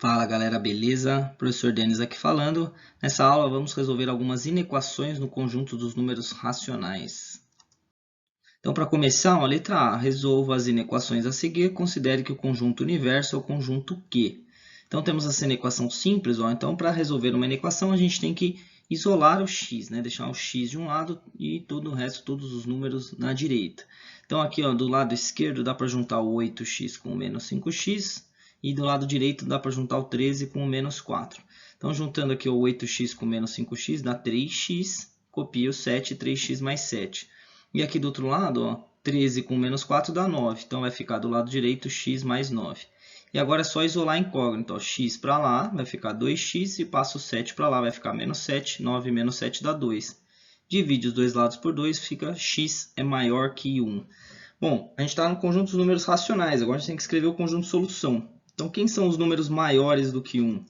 Fala galera, beleza? Professor Denis aqui falando. Nessa aula vamos resolver algumas inequações no conjunto dos números racionais. Então, para começar, a letra A, resolva as inequações a seguir, considere que o conjunto universo é o conjunto Q. Então, temos essa inequação simples. Então, para resolver uma inequação, a gente tem que isolar o x, né? Deixar o x de um lado e todo o resto, todos os números na direita. Então, aqui do lado esquerdo dá para juntar o 8x com o menos 5x. E do lado direito dá para juntar o 13 com o menos 4. Então, juntando aqui o 8x com menos 5x, dá 3x. Copia o 7, 3x mais 7. E aqui do outro lado, 13 com menos 4 dá 9. Então, vai ficar do lado direito x mais 9. E agora é só isolar a incógnita. X para lá vai ficar 2x e passa o 7 para lá, vai ficar menos 7. 9 menos 7 dá 2. Divide os dois lados por 2, fica x é maior que 1. Bom, a gente está no conjunto dos números racionais. Agora a gente tem que escrever o conjunto de solução. Então, quem são os números maiores do que 1?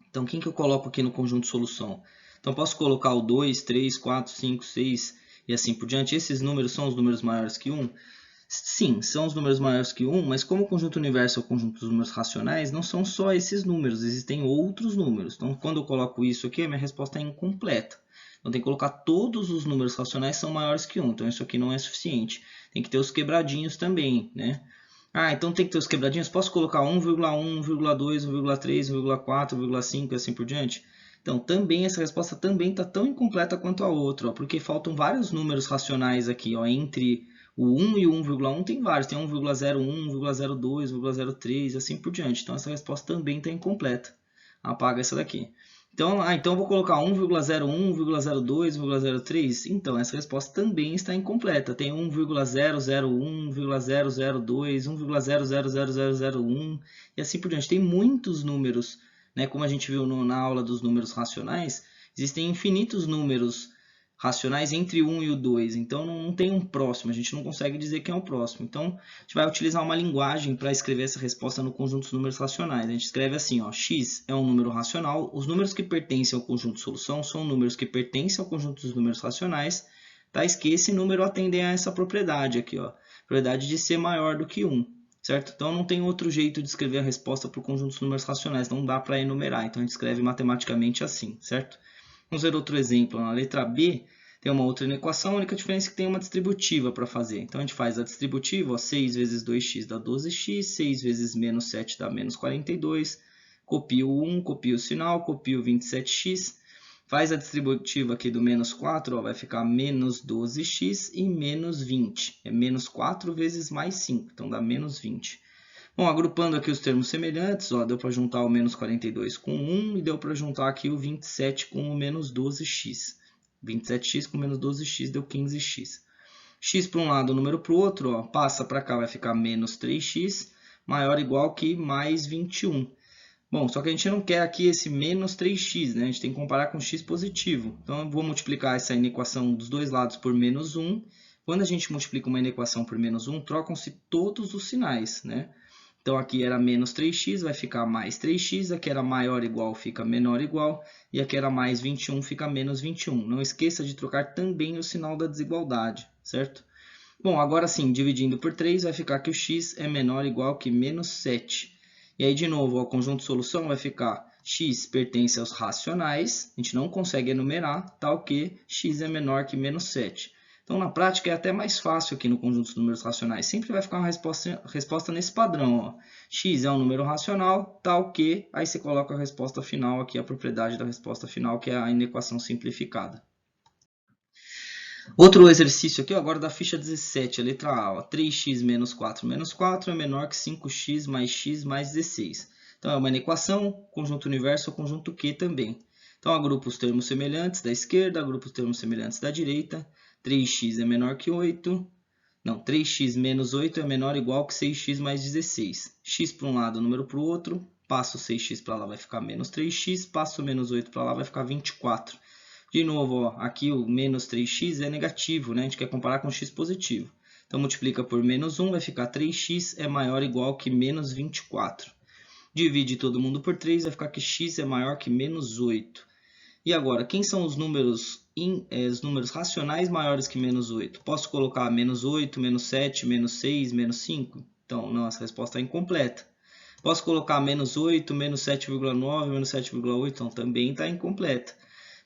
Então, quem que eu coloco aqui no conjunto de solução? Então, posso colocar o 2, 3, 4, 5, 6 e assim por diante. Esses números são os números maiores que 1? Sim, são os números maiores que 1, mas como o conjunto universo é o conjunto dos números racionais, não são só esses números, existem outros números. Então, quando eu coloco isso aqui, a minha resposta é incompleta. Então, tem que colocar todos os números racionais são maiores que 1. Então, isso aqui não é suficiente. Tem que ter os quebradinhos também, né? Então tem que ter os quebradinhos. Posso colocar 1,1, 1,2, 1,3, 1,4, 1,5 e assim por diante? Então, também essa resposta também está tão incompleta quanto a outra, porque faltam vários números racionais aqui. Entre o 1 e o 1,1 tem vários. Tem 1,01, 1,02, 1,03 e assim por diante. Então, essa resposta também está incompleta. Apaga essa daqui. Então, eu vou colocar 1,01, 1,02, 1,03. Então, essa resposta também está incompleta. Tem 1,001, 1,002, 1,000001 e assim por diante. Tem muitos números, né? Como a gente viu na aula dos números racionais, existem infinitos números racionais entre 1 e o 2. Então, não tem um próximo. A gente não consegue dizer quem é o próximo. Então, a gente vai utilizar uma linguagem para escrever essa resposta no conjunto dos números racionais. A gente escreve assim, x é um número racional. Os números que pertencem ao conjunto de solução são números que pertencem ao conjunto dos números racionais, tais que esse número atendem a essa propriedade aqui, propriedade de ser maior do que 1. Certo? Então, não tem outro jeito de escrever a resposta para o conjunto dos números racionais. Não dá para enumerar. Então, a gente escreve matematicamente assim, certo? Vamos ver outro exemplo. Na letra B, tem uma outra equação, a única diferença é que tem uma distributiva para fazer. Então, a gente faz a distributiva, 6 vezes 2x dá 12x, 6 vezes menos 7 dá menos 42. Copio o 1, copio o sinal, copio 27x. Faz a distributiva aqui do menos 4, vai ficar menos 12x e menos 20. É menos 4 vezes mais 5, então dá menos 20. Bom, agrupando aqui os termos semelhantes, deu para juntar o menos 42 com 1 e deu para juntar aqui o 27 com o menos 12x. 27x com menos 12x deu 15x. X para um lado, o número para o outro, passa para cá, vai ficar menos 3x, maior ou igual que mais 21. Bom, só que a gente não quer aqui esse menos 3x, né? A gente tem que comparar com x positivo. Então, eu vou multiplicar essa inequação dos dois lados por menos 1. Quando a gente multiplica uma inequação por menos 1, trocam-se todos os sinais, né? Então, aqui era menos 3x, vai ficar mais 3x. Aqui era maior ou igual, fica menor ou igual. E aqui era mais 21, fica menos 21. Não esqueça de trocar também o sinal da desigualdade, certo? Bom, agora sim, dividindo por 3, vai ficar que o x é menor ou igual que menos 7. E aí, de novo, o conjunto de solução vai ficar x pertence aos racionais, a gente não consegue enumerar, tal que x é menor que menos 7. Então, na prática, é até mais fácil aqui no conjunto dos números racionais. Sempre vai ficar uma resposta nesse padrão. X é um número racional, tal que... Aí você coloca a resposta final aqui, a propriedade da resposta final, que é a inequação simplificada. Outro exercício aqui, agora da ficha 17, a letra A. 3x menos 4 é menor que 5x mais 16. Então, é uma inequação, conjunto universo ou conjunto Q também. Então, agrupa os termos semelhantes da esquerda, agrupa os termos semelhantes da direita. 3x é menor que 8. Não, 3x menos 8 é menor ou igual que 6x mais 16. X para um lado, número para o outro. Passo o 6x para lá, vai ficar menos 3x. Passo o menos 8 para lá, vai ficar 24. De novo, aqui o menos 3x é negativo, né? A gente quer comparar com x positivo. Então, multiplica por menos 1, vai ficar 3x é maior ou igual que menos 24. Divide todo mundo por 3, vai ficar que x é maior que menos 8. E agora, quem são os números racionais maiores que menos 8? Posso colocar menos 8, menos 7, menos 6, menos 5? Então, não, essa resposta é incompleta. Posso colocar menos 8, menos 7,9, menos 7,8, então também está incompleta.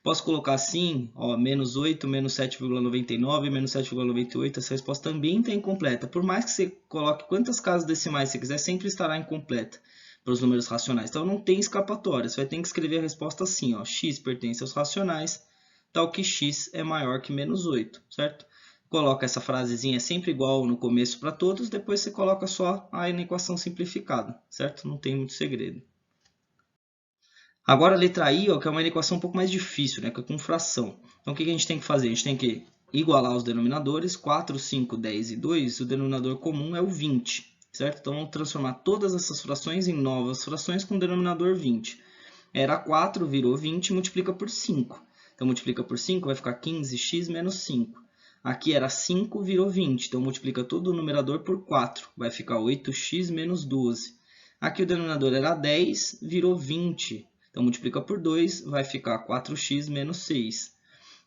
Posso colocar assim, ó, menos 8, menos 7,99, menos 7,98, essa resposta também está incompleta. Por mais que você coloque quantas casas decimais você quiser, sempre estará incompleta para os números racionais. Então não tem escapatória, você vai ter que escrever a resposta assim, ó, x pertence aos racionais, tal que x é maior que menos 8, certo? Coloca essa frasezinha sempre igual no começo para todos, depois você coloca só a equação simplificada, certo? Não tem muito segredo. Agora a letra I, ó, que é uma equação um pouco mais difícil, né, que é com fração. Então o que a gente tem que fazer? A gente tem que igualar os denominadores, 4, 5, 10 e 2, o denominador comum é o 20, certo? Então vamos transformar todas essas frações em novas frações com denominador 20. Era 4, virou 20, multiplica por 5. Então multiplica por 5, vai ficar 15x menos 5. Aqui era 5, virou 20, então multiplica todo o numerador por 4, vai ficar 8x menos 12. Aqui o denominador era 10, virou 20. Então, multiplica por 2, vai ficar 4x menos 6.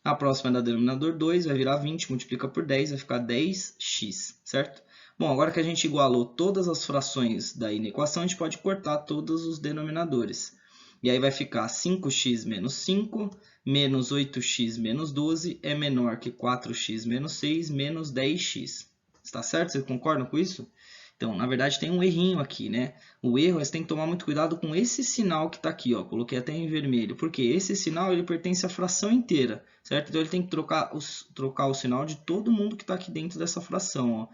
A próxima é da denominador 2, vai virar 20, multiplica por 10, vai ficar 10x, certo? Bom, agora que a gente igualou todas as frações da equação, a gente pode cortar todos os denominadores. E aí vai ficar 5x menos 5, menos 8x menos 12, é menor que 4x menos 6, menos 10x. Está certo? Vocês concordam com isso? Então, na verdade, tem um errinho aqui, né? O erro é que você tem que tomar muito cuidado com esse sinal que está aqui, ó. Coloquei até em vermelho, porque esse sinal ele pertence à fração inteira, certo? Então, ele tem que trocar o sinal de todo mundo que está aqui dentro dessa fração, ó.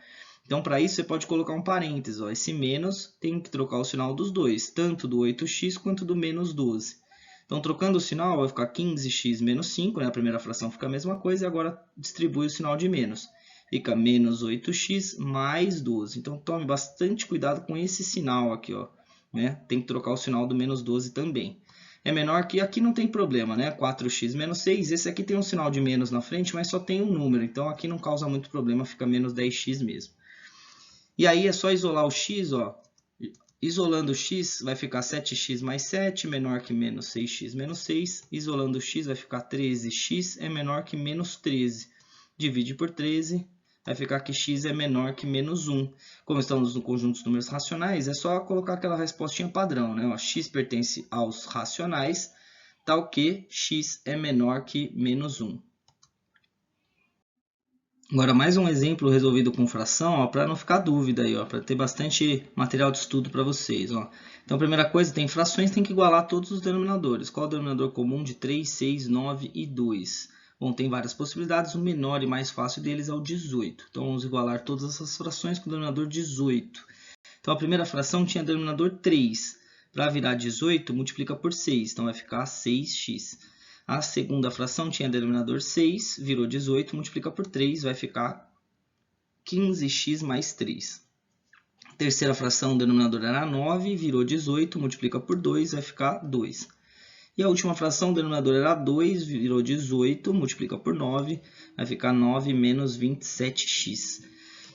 Então, para isso, você pode colocar um parênteses, ó. Esse menos tem que trocar o sinal dos dois, tanto do 8x quanto do menos 12. Então, trocando o sinal, vai ficar 15x menos 5, né? A primeira fração fica a mesma coisa, e agora distribui o sinal de menos. Fica menos 8x mais 12. Então, tome bastante cuidado com esse sinal aqui, ó, né? Tem que trocar o sinal do menos 12 também. É menor que aqui não tem problema, né? 4x menos 6. Esse aqui tem um sinal de menos na frente, mas só tem um número. Então, aqui não causa muito problema, fica menos 10x mesmo. E aí, é só isolar o x, ó. Isolando o x, vai ficar 7x mais 7, menor que menos 6x menos 6. Isolando o x, vai ficar 13x, é menor que menos 13. Divide por 13, vai ficar que x é menor que menos 1. Como estamos no conjunto dos números racionais, é só colocar aquela respostinha padrão, né? Ó, x pertence aos racionais, tal que x é menor que menos 1. Agora, mais um exemplo resolvido com fração, para não ficar dúvida aí, para ter bastante material de estudo para vocês. Ó. Então, a primeira coisa, tem frações, tem que igualar todos os denominadores. Qual é o denominador comum de 3, 6, 9 e 2? Bom, tem várias possibilidades, o menor e mais fácil deles é o 18. Então, vamos igualar todas essas frações com o denominador 18. Então, a primeira fração tinha denominador 3. Para virar 18, multiplica por 6, então vai ficar 6x. A segunda fração tinha denominador 6, virou 18, multiplica por 3, vai ficar 15x mais 3. A terceira fração, o denominador era 9, virou 18, multiplica por 2, vai ficar 2. E a última fração, o denominador era 2, virou 18, multiplica por 9, vai ficar 9 menos 27x.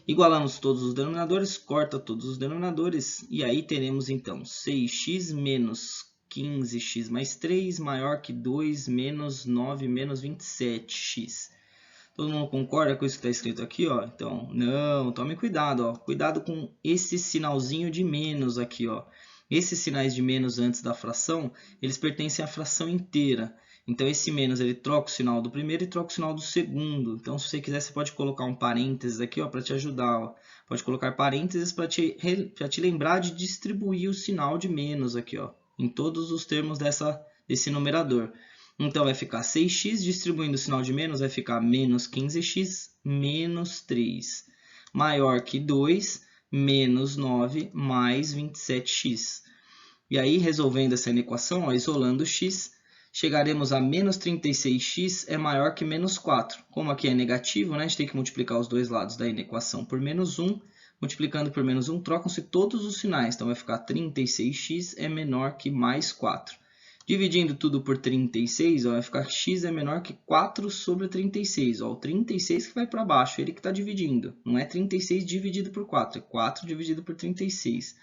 Igualamos todos os denominadores, corta todos os denominadores, e aí teremos então 6x menos 15x mais 3 maior que 2 menos 9 menos 27x. Todo mundo concorda com isso que está escrito aqui, ó? Então, não, tome cuidado, ó. Cuidado com esse sinalzinho de menos aqui, ó. Esses sinais de menos antes da fração, eles pertencem à fração inteira. Então, esse menos, ele troca o sinal do primeiro e troca o sinal do segundo. Então, se você quiser, você pode colocar um parênteses aqui, ó, para te ajudar, ó. Pode colocar parênteses para te lembrar de distribuir o sinal de menos aqui, ó, em todos os termos desse numerador. Então, vai ficar 6x, distribuindo o sinal de menos, vai ficar menos 15x, menos 3. Maior que 2, menos 9, mais 27x. E aí, resolvendo essa equação, ó, isolando x, chegaremos a menos 36x é maior que menos 4. Como aqui é negativo, né, a gente tem que multiplicar os dois lados da equação por menos 1. Multiplicando por menos 1, trocam-se todos os sinais. Então, vai ficar 36x é menor que mais 4. Dividindo tudo por 36, ó, vai ficar que x é menor que 4 sobre 36. Ó, o 36 que vai para baixo, ele que está dividindo. Não é 36 dividido por 4, é 4 dividido por 36.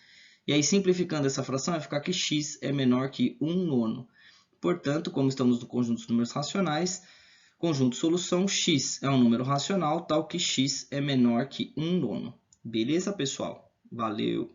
E aí, simplificando essa fração, vai ficar que x é menor que 1/9. Portanto, como estamos no conjunto dos números racionais, conjunto solução, x é um número racional, tal que x é menor que 1/9. Beleza, pessoal? Valeu!